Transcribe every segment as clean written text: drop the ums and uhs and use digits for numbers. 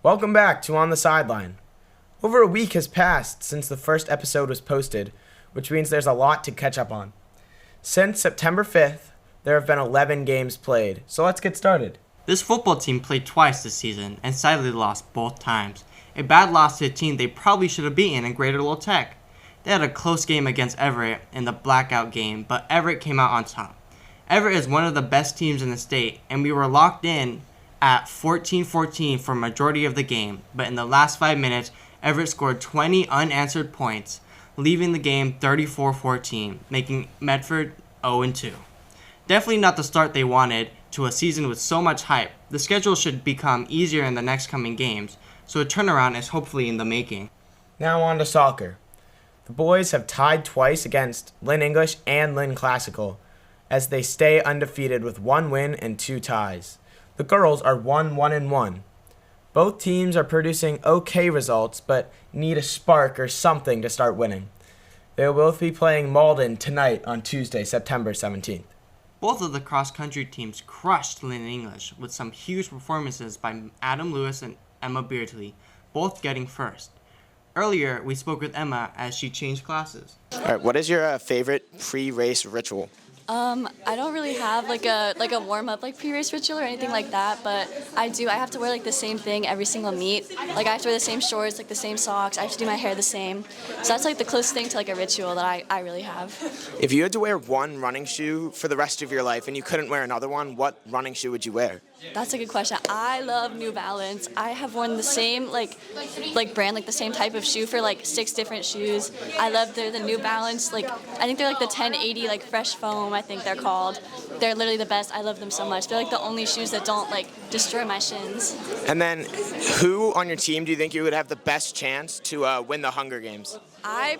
Welcome back to On the Sideline. Over a week has passed since the first episode was posted, which means there's a lot to catch up on. Since September 5th, there have been 11 games played, so let's get started. This football team played twice this season and sadly lost both times. A bad loss to a team they probably should have beaten in Greater Lowell Tech. They had a close game against Everett in the blackout game, but Everett came out on top. Everett is one of the best teams in the state, and we were locked in at 14-14 for a majority of the game, but in the last 5 minutes, Everett scored 20 unanswered points, leaving the game 34-14, making Medford 0-2. Definitely not the start they wanted to a season with so much hype. The schedule should become easier in the next coming games, so a turnaround is hopefully in the making. Now on to soccer. The boys have tied twice against Lynn English and Lynn Classical, as they stay undefeated with 1 win and 2 ties. The girls are 1-1-1. Both teams are producing okay results, but need a spark or something to start winning. They will both be playing Malden tonight on Tuesday, September 17th. Both of the cross-country teams crushed Lynn English with some huge performances by Adam Lewis and Emma Beardsley, both getting first. Earlier, we spoke with Emma as she changed classes. All right, what is your favorite pre-race ritual? I don't really have like a warm-up pre-race ritual or anything like that, but I have to wear the same thing every single meet. I have to wear the same shorts, the same socks. I have to do my hair the same. So that's the closest thing to a ritual that I really have. If you had to wear one running shoe for the rest of your life and you couldn't wear another one, what running shoe would you wear? That's a good question. I love New Balance. I have worn the same brand, the same type of shoe for 6 different shoes. I love the New Balance. I think they're the 1080 Fresh Foam. I think they're called. They're literally the best. I love them so much. They're the only shoes that don't destroy my shins. And then, who on your team do you think you would have the best chance to win the Hunger Games? I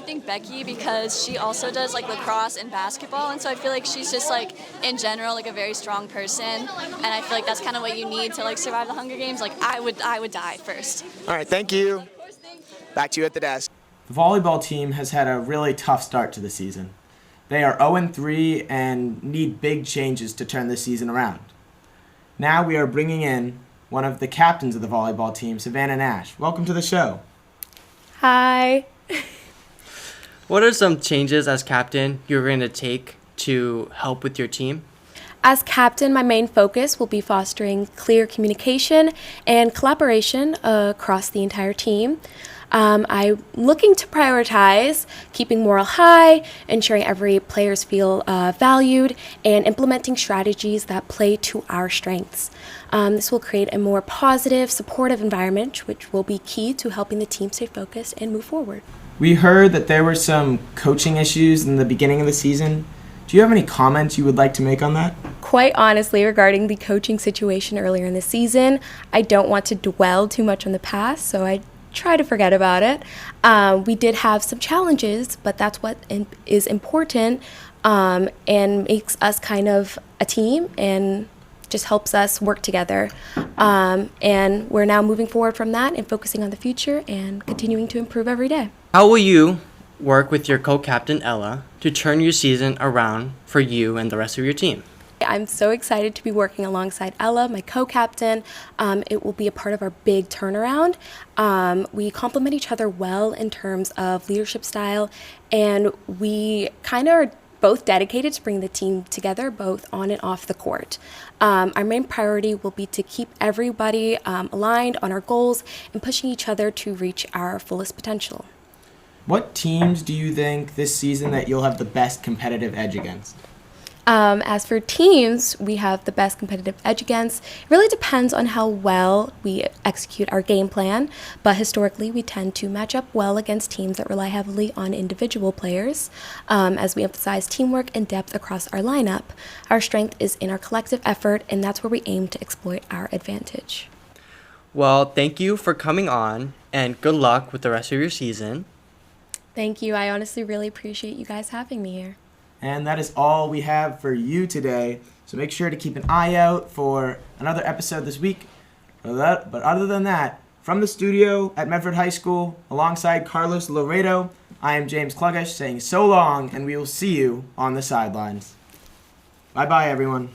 think Becky, because she also does lacrosse and basketball, and so I feel she's just in general a very strong person, and I feel that's kind of what you need to survive the Hunger Games. I would die first. All right, thank you. Of course, back to you at the desk. The volleyball team has had a really tough start to the season. They are 0-3 and need big changes to turn this season around. Now we are bringing in one of the captains of the volleyball team, Savannah Nash. Welcome to the show. Hi. What are some changes as captain you're going to take to help with your team? As captain, my main focus will be fostering clear communication and collaboration across the entire team. I'm looking to prioritize keeping morale high, ensuring every players feel valued, and implementing strategies that play to our strengths. This will create a more positive, supportive environment, which will be key to helping the team stay focused and move forward. We heard that there were some coaching issues in the beginning of the season. Do you have any comments you would like to make on that? Quite honestly, regarding the coaching situation earlier in the season, I don't want to dwell too much on the past, so I try to forget about it. We did have some challenges, but that's what is important and makes us kind of a team and just helps us work together. And we're now moving forward from that and focusing on the future and continuing to improve every day. How will you work with your co-captain Ella to turn your season around for you and the rest of your team? I'm so excited to be working alongside Ella, my co-captain. It will be a part of our big turnaround. We complement each other well in terms of leadership style, and we kind of are both dedicated to bring the team together, both on and off the court. Our main priority will be to keep everybody aligned on our goals and pushing each other to reach our fullest potential. What teams do you think this season that you'll have the best competitive edge against? As for teams, we have the best competitive edge against. It really depends on how well we execute our game plan, but historically we tend to match up well against teams that rely heavily on individual players, as we emphasize teamwork and depth across our lineup. Our strength is in our collective effort, and that's where we aim to exploit our advantage. Well, thank you for coming on, and good luck with the rest of your season. Thank you. I honestly really appreciate you guys having me here. And that is all we have for you today. So make sure to keep an eye out for another episode this week. But other than that, from the studio at Medford High School, alongside Carlos Laredo, I am James Kluggish saying so long, and we will see you on the sidelines. Bye-bye, everyone.